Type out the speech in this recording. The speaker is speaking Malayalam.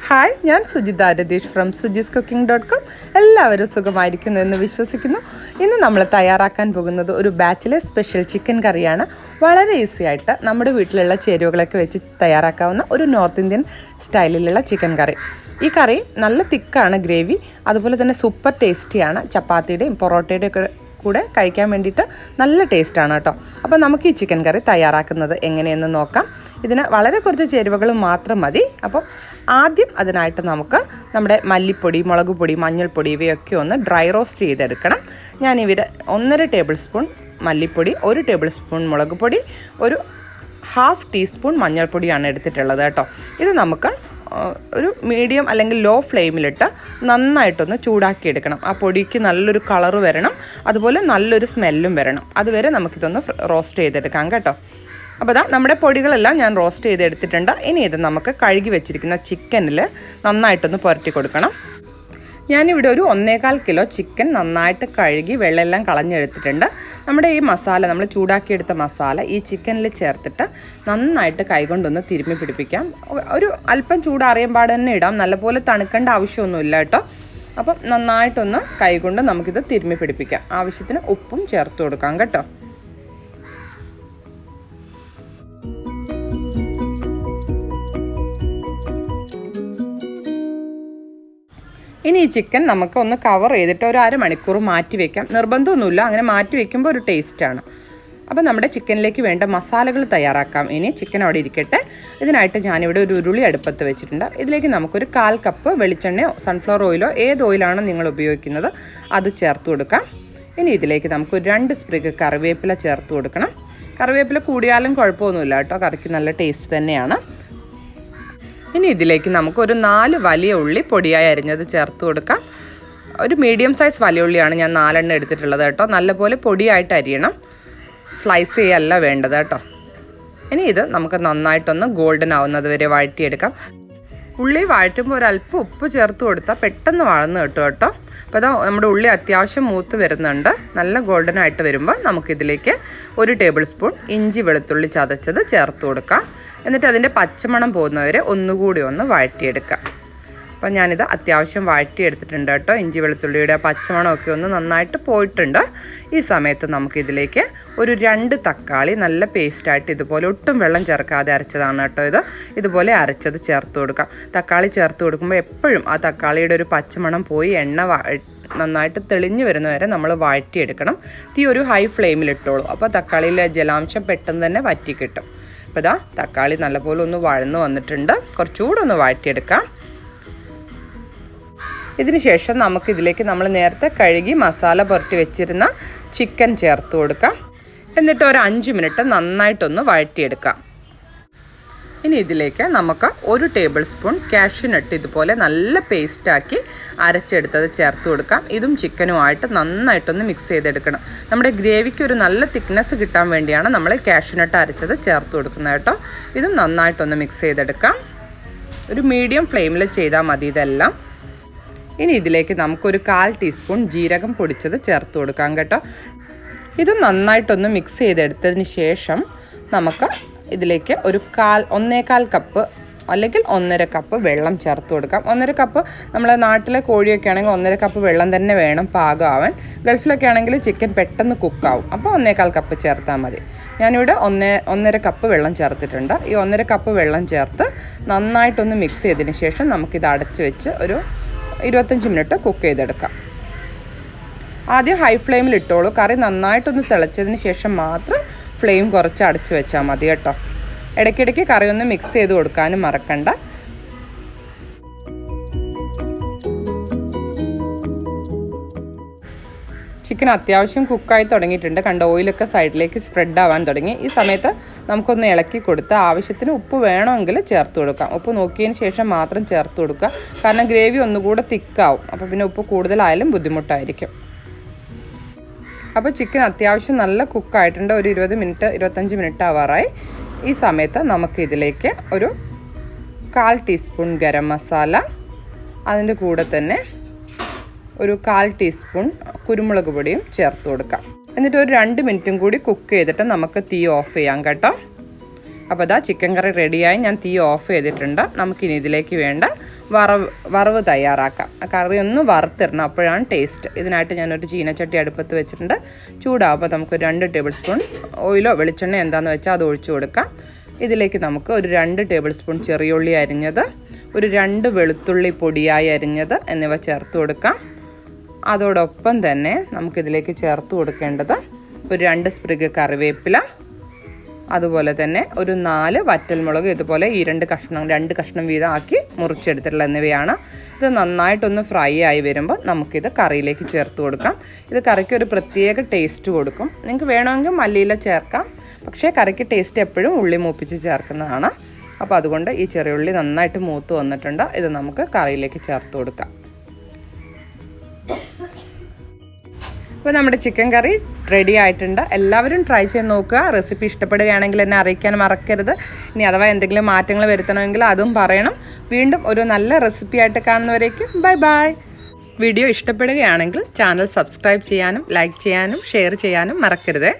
ഹായ്, ഞാൻ സുജിത രതീഷ് ഫ്രം sujiscooking.com. എല്ലാവരും സുഖമായിരിക്കുന്നു എന്ന് വിശ്വസിക്കുന്നു. ഇന്ന് നമ്മൾ തയ്യാറാക്കാൻ പോകുന്നത് ഒരു ബാച്ചിലർ സ്പെഷ്യൽ ചിക്കൻ കറിയാണ്. വളരെ ഈസി ആയിട്ട് നമ്മുടെ വീട്ടിലുള്ള ചേരുവകളൊക്കെ വെച്ച് തയ്യാറാക്കാവുന്ന ഒരു നോർത്ത് ഇന്ത്യൻ സ്റ്റൈലിലുള്ള ചിക്കൻ കറി. ഈ കറി നല്ല തിക്കാണ് ഗ്രേവി, അതുപോലെ തന്നെ സൂപ്പർ ടേസ്റ്റിയാണ്. ചപ്പാത്തിയുടെയും പൊറോട്ടയുടെയും ഒക്കെ കൂടെ കഴിക്കാൻ വേണ്ടിയിട്ട് നല്ല ടേസ്റ്റാണ് കേട്ടോ. അപ്പോൾ നമുക്ക് ഈ ചിക്കൻ കറി തയ്യാറാക്കുന്നത് എങ്ങനെയെന്ന് നോക്കാം. ഇതിന് വളരെ കുറച്ച് ചേരുവകൾ മാത്രം മതി. അപ്പോൾ ആദ്യം അതിനായിട്ട് നമുക്ക് നമ്മുടെ മല്ലിപ്പൊടി, മുളക് പൊടി, മഞ്ഞൾപ്പൊടി ഇവയൊക്കെ ഒന്ന് ഡ്രൈ റോസ്റ്റ് ചെയ്തെടുക്കണം. ഞാനിവിടെ 1.5 ടേബിൾ സ്പൂൺ മല്ലിപ്പൊടി, 1 ടേബിൾ സ്പൂൺ മുളക് പൊടി, ഒരു 1/2 ടീസ്പൂൺ മഞ്ഞൾപ്പൊടിയാണ് എടുത്തിട്ടുള്ളത് കേട്ടോ. ഇത് നമുക്ക് ഒരു മീഡിയം അല്ലെങ്കിൽ ലോ ഫ്ലെയിമിലിട്ട് നന്നായിട്ടൊന്ന് ചൂടാക്കിയെടുക്കണം. ആ പൊടിക്ക് നല്ലൊരു കളറ് വരണം, അതുപോലെ നല്ലൊരു സ്മെല്ലും വരണം. അതുവരെ നമുക്കിതൊന്ന് റോസ്റ്റ് ചെയ്തെടുക്കാം കേട്ടോ. അപ്പോൾ നമ്മുടെ പൊടികളെല്ലാം ഞാൻ റോസ്റ്റ് ചെയ്തെടുത്തിട്ടുണ്ട്. ഇനി ഇത് നമുക്ക് കഴുകി വെച്ചിരിക്കുന്ന ചിക്കനിൽ നന്നായിട്ടൊന്ന് പുരട്ടി കൊടുക്കണം. ഞാനിവിടെ ഒരു 1.25 കിലോ ചിക്കൻ നന്നായിട്ട് കഴുകി വെള്ളമെല്ലാം കളഞ്ഞെടുത്തിട്ടുണ്ട്. നമ്മുടെ ഈ മസാല, നമ്മൾ ചൂടാക്കിയെടുത്ത മസാല ഈ ചിക്കനിൽ ചേർത്തിട്ട് നന്നായിട്ട് കൈകൊണ്ടൊന്ന് തിരുമ്മി പിടിപ്പിക്കാം. ഒരു അല്പം ചൂടാറിയാൻ പാട് തന്നെ ഇടാം, നല്ലപോലെ തണുക്കേണ്ട ആവശ്യമൊന്നുമില്ല കേട്ടോ. അപ്പം നന്നായിട്ടൊന്ന് കൈകൊണ്ട് നമുക്കിത് തിരുമ്മി പിടിപ്പിക്കാം. ആവശ്യത്തിന് ഉപ്പും ചേർത്ത് കൊടുക്കാം കേട്ടോ. ഇനി ഈ ചിക്കൻ നമുക്ക് ഒന്ന് കവർ ചെയ്തിട്ട് ഒരു അരമണിക്കൂർ മാറ്റി വയ്ക്കാം. നിർബന്ധമൊന്നുമില്ല, അങ്ങനെ മാറ്റി വയ്ക്കുമ്പോൾ ഒരു ടേസ്റ്റാണ്. അപ്പോൾ നമ്മുടെ ചിക്കനിലേക്ക് വേണ്ട മസാലകൾ തയ്യാറാക്കാം. ഇനി ചിക്കൻ അവിടെ ഇരിക്കട്ടെ. ഇതിനായിട്ട് ഞാനിവിടെ ഒരു ഉരുളി അടുപ്പത്ത് വെച്ചിട്ടുണ്ട്. ഇതിലേക്ക് നമുക്കൊരു 1/4 കപ്പ് വെളിച്ചെണ്ണയോ സൺഫ്ലവർ ഓയിലോ ഏത് ഓയിലാണോ നിങ്ങൾ ഉപയോഗിക്കുന്നത് അത് ചേർത്ത് കൊടുക്കാം. ഇനി ഇതിലേക്ക് നമുക്ക് 2 സ്പ്രിഗ് കറിവേപ്പില ചേർത്ത് കൊടുക്കണം. കറിവേപ്പില കൂടിയാലും കുഴപ്പമൊന്നുമില്ല കേട്ടോ, കറിക്ക് നല്ല ടേസ്റ്റ് തന്നെയാണ്. ഇനി ഇതിലേക്ക് നമുക്കൊരു 4 വലിയ ഉള്ളി പൊടിയായി അരിഞ്ഞത് ചേർത്ത് കൊടുക്കാം. ഒരു മീഡിയം സൈസ് വലിയ ഉള്ളിയാണ് ഞാൻ 4 എടുത്തിട്ടുള്ളത് കേട്ടോ. നല്ലപോലെ പൊടിയായിട്ട് അരിയണം, സ്ലൈസ് ചെയ്യല്ല വേണ്ടത് കേട്ടോ. ഇനി ഇത് നമുക്ക് നന്നായിട്ടൊന്ന് ഗോൾഡൻ ആവുന്നത് വരെ വഴറ്റിയെടുക്കാം. ഉള്ളി വഴറ്റുമ്പോൾ ഒരല്പം ഉപ്പ് ചേർത്ത് കൊടുത്താൽ പെട്ടെന്ന് വഴന്ന് കിട്ടും കേട്ടോ. അപ്പോൾ നമ്മുടെ ഉള്ളി അത്യാവശ്യം മൂത്ത് വരുന്നുണ്ട്. നല്ല ഗോൾഡനായിട്ട് വരുമ്പോൾ നമുക്കിതിലേക്ക് 1 ടേബിൾ സ്പൂൺ ഇഞ്ചി വെളുത്തുള്ളി ചതച്ചത് ചേർത്ത് കൊടുക്കാം. എന്നിട്ട് അതിൻ്റെ പച്ചമണം പോകുന്നവരെ ഒന്നുകൂടി ഒന്ന് വഴറ്റിയെടുക്കാം. അപ്പോൾ ഞാനിത് അത്യാവശ്യം വഴറ്റിയെടുത്തിട്ടുണ്ട് കേട്ടോ. ഇഞ്ചി വെളുത്തുള്ളിയുടെ പച്ചമണമൊക്കെ ഒന്ന് നന്നായിട്ട് പോയിട്ടുണ്ട്. ഈ സമയത്ത് നമുക്കിതിലേക്ക് ഒരു 2 തക്കാളി നല്ല പേസ്റ്റായിട്ട് ഇതുപോലെ ഒട്ടും വെള്ളം ചേർക്കാതെ അരച്ചതാണ് കേട്ടോ. ഇതുപോലെ അരച്ചത് ചേർത്ത് കൊടുക്കാം. തക്കാളി ചേർത്ത് കൊടുക്കുമ്പോൾ എപ്പോഴും ആ തക്കാളിയുടെ ഒരു പച്ചമണം പോയി എണ്ണ നന്നായിട്ട് തെളിഞ്ഞു വരുന്നവരെ നമ്മൾ വഴറ്റിയെടുക്കണം. തീ ഒരു ഹൈ ഫ്ലെയിമിലിട്ടോളൂ. അപ്പോൾ തക്കാളിയിലെ ജലാംശം പെട്ടെന്ന് തന്നെ വറ്റി കിട്ടും. അപ്പോൾ തക്കാളി നല്ലപോലെ ഒന്ന് വഴന്ന് വന്നിട്ടുണ്ട്. കുറച്ചുകൂടെ ഒന്ന് വഴറ്റിയെടുക്കാം. ഇതിന് ശേഷം നമുക്കിതിലേക്ക് നമ്മൾ നേരത്തെ കഴുകി മസാല പുരട്ടി വെച്ചിരുന്ന ചിക്കൻ ചേർത്ത് കൊടുക്കാം. എന്നിട്ട് ഒരു 5 മിനിറ്റ് നന്നായിട്ടൊന്ന് വഴറ്റിയെടുക്കാം. ഇനി ഇതിലേക്ക് നമുക്ക് 1 ടേബിൾ സ്പൂൺ കാഷ്യൂനട്ട് ഇതുപോലെ നല്ല പേസ്റ്റാക്കി അരച്ചെടുത്തത് ചേർത്ത് കൊടുക്കാം. ഇതും ചിക്കനുമായിട്ട് നന്നായിട്ടൊന്ന് മിക്സ് ചെയ്തെടുക്കണം. നമ്മുടെ ഗ്രേവിക്ക് ഒരു നല്ല തിക്നെസ് കിട്ടാൻ വേണ്ടിയാണ് നമ്മൾ കാഷ്യൂനട്ട് അരച്ചത് ചേർത്ത് കൊടുക്കുന്നത് കേട്ടോ. ഇതും നന്നായിട്ടൊന്ന് മിക്സ് ചെയ്തെടുക്കാം. ഒരു മീഡിയം ഫ്ലെയിമിൽ ചെയ്താൽ മതി ഇതെല്ലാം. ഇനി ഇതിലേക്ക് നമുക്കൊരു 1/4 ടീസ്പൂൺ ജീരകം പൊടിച്ചത് ചേർത്ത് കൊടുക്കാം കേട്ടോ. ഇത് നന്നായിട്ടൊന്ന് മിക്സ് ചെയ്തെടുത്തതിന് ശേഷം നമുക്ക് ഇതിലേക്ക് ഒരു 1/4 കപ്പ് അല്ലെങ്കിൽ 1.5 കപ്പ് വെള്ളം ചേർത്ത് കൊടുക്കാം. 1.5 കപ്പ് നമ്മുടെ നാട്ടിലെ കോഴിയൊക്കെ ആണെങ്കിൽ 1.5 കപ്പ് വെള്ളം തന്നെ വേണം പാകമാവാൻ. ഗൾഫിലൊക്കെ ആണെങ്കിൽ ചിക്കൻ പെട്ടെന്ന് കുക്കാവും. അപ്പോൾ 1.25 കപ്പ് ചേർത്താൽ മതി. ഞാനിവിടെ 1.5 കപ്പ് വെള്ളം ചേർത്തിട്ടുണ്ട്. ഈ 1.5 കപ്പ് വെള്ളം ചേർത്ത് നന്നായിട്ടൊന്ന് മിക്സ് ചെയ്തതിന് ശേഷം നമുക്കിത് അടച്ച് വെച്ച് ഒരു 25 മിനിറ്റ് കുക്ക് ചെയ്തെടുക്കാം. ആദ്യം ഹൈ ഫ്ലെയിമിൽ ഇട്ടോളൂ. കറി നന്നായിട്ടൊന്ന് തിളച്ചതിന് ശേഷം മാത്രം ഫ്ലെയിം കുറച്ച് അടച്ച് വെച്ചാൽ മതി കേട്ടോ. ഇടയ്ക്കിടയ്ക്ക് കറി ഒന്ന് മിക്സ് ചെയ്ത് കൊടുക്കാനും മറക്കണ്ട. ചിക്കൻ അത്യാവശ്യം കുക്കായി തുടങ്ങിയിട്ടുണ്ട്. കണ്ട ഓയിലൊക്കെ സൈഡിലേക്ക് സ്പ്രെഡ് ആവാൻ തുടങ്ങി. ഈ സമയത്ത് നമുക്കൊന്ന് ഇളക്കി കൊടുത്ത് ആവശ്യത്തിന് ഉപ്പ് വേണമെങ്കിൽ ചേർത്ത് കൊടുക്കാം. ഉപ്പ് നോക്കിയതിന് ശേഷം മാത്രം ചേർത്ത് കൊടുക്കുക. കാരണം ഗ്രേവി ഒന്നുകൂടെ തിക്കാവും. അപ്പോൾ പിന്നെ ഉപ്പ് കൂടുതലായാലും ബുദ്ധിമുട്ടായിരിക്കും. അപ്പോൾ ചിക്കൻ അത്യാവശ്യം നല്ല കുക്കായിട്ടുണ്ട്. ഒരു 25 മിനിറ്റ് ആവാറായി. ഈ സമയത്ത് നമുക്കിതിലേക്ക് ഒരു 1/4 ടീസ്പൂൺ ഗരം മസാല, അതിൻ്റെ കൂടെ തന്നെ ഒരു 1/4 ടീസ്പൂൺ കുരുമുളക് പൊടിയും ചേർത്ത് കൊടുക്കാം. എന്നിട്ട് ഒരു 2 മിനിറ്റും കൂടി കുക്ക് ചെയ്തിട്ട് നമുക്ക് തീ ഓഫ് ചെയ്യാം കേട്ടോ. അപ്പോൾ അതാ ചിക്കൻ കറി റെഡിയായി. ഞാൻ തീ ഓഫ് ചെയ്തിട്ടുണ്ട്. നമുക്കിനി ഇതിലേക്ക് വേണ്ട വറവ് തയ്യാറാക്കാം. കറി ഒന്ന് വറുത്തിടണം, അപ്പോഴാണ് ടേസ്റ്റ്. ഇതിനായിട്ട് ഞാനൊരു ചീനച്ചട്ടി അടുപ്പത്ത് വെച്ചിട്ടുണ്ട്. ചൂടാകുമ്പോൾ നമുക്ക് 2 ടേബിൾ സ്പൂൺ ഓയിലോ വെളിച്ചെണ്ണ എന്താണെന്ന് വെച്ചാൽ അത് ഒഴിച്ചു കൊടുക്കാം. ഇതിലേക്ക് നമുക്ക് ഒരു 2 ടേബിൾ സ്പൂൺ ചെറിയുള്ളി അരിഞ്ഞത്, ഒരു 2 വെളുത്തുള്ളി പൊടിയായി അരിഞ്ഞത് എന്നിവ ചേർത്ത് കൊടുക്കാം. അതോടൊപ്പം തന്നെ നമുക്കിതിലേക്ക് ചേർത്ത് കൊടുക്കേണ്ടത് ഒരു 2 സ്പ്രിഗ് കറിവേപ്പില, അതുപോലെ തന്നെ ഒരു 4 വറ്റൽമുളക് ഇതുപോലെ ഈ 2 കഷ്ണം വീതം ആക്കി മുറിച്ചെടുത്തിട്ടുള്ള എന്നിവയാണ്. ഇത് നന്നായിട്ടൊന്ന് ഫ്രൈ ആയി വരുമ്പോൾ നമുക്കിത് കറിയിലേക്ക് ചേർത്ത് കൊടുക്കാം. ഇത് കറിക്ക് ഒരു പ്രത്യേക ടേസ്റ്റ് കൊടുക്കും. നിങ്ങൾക്ക് വേണമെങ്കിൽ മല്ലിയില ചേർക്കാം, പക്ഷേ കറിക്ക് ടേസ്റ്റ് എപ്പോഴും ഉള്ളി മൂപ്പിച്ച് ചേർക്കുന്നതാണ്. അപ്പോൾ അതുകൊണ്ട് ഈ ചെറിയ ഉള്ളി നന്നായിട്ട് മൂത്ത് വന്നിട്ടുണ്ട്. ഇത് നമുക്ക് കറിയിലേക്ക് ചേർത്ത് കൊടുക്കാം. അപ്പോൾ നമ്മുടെ ചിക്കൻ കറി റെഡി ആയിട്ടുണ്ട്. എല്ലാവരും ട്രൈ ചെയ്ത് നോക്കുക. റെസിപ്പി ഇഷ്ടപ്പെടുകയാണെങ്കിൽ എന്നെ അറിയിക്കാൻ മറക്കരുത്. ഇനി അഥവാ എന്തെങ്കിലും മാറ്റങ്ങൾ വരുത്തണമെങ്കിൽ അതും പറയണം. വീണ്ടും ഒരു നല്ല റെസിപ്പി ആയിട്ട് കാണുന്നവരേക്കും ബൈ ബൈ. വീഡിയോ ഇഷ്ടപ്പെടുകയാണെങ്കിൽ ചാനൽ സബ്സ്ക്രൈബ് ചെയ്യാനും ലൈക്ക് ചെയ്യാനും ഷെയർ ചെയ്യാനും മറക്കരുത്.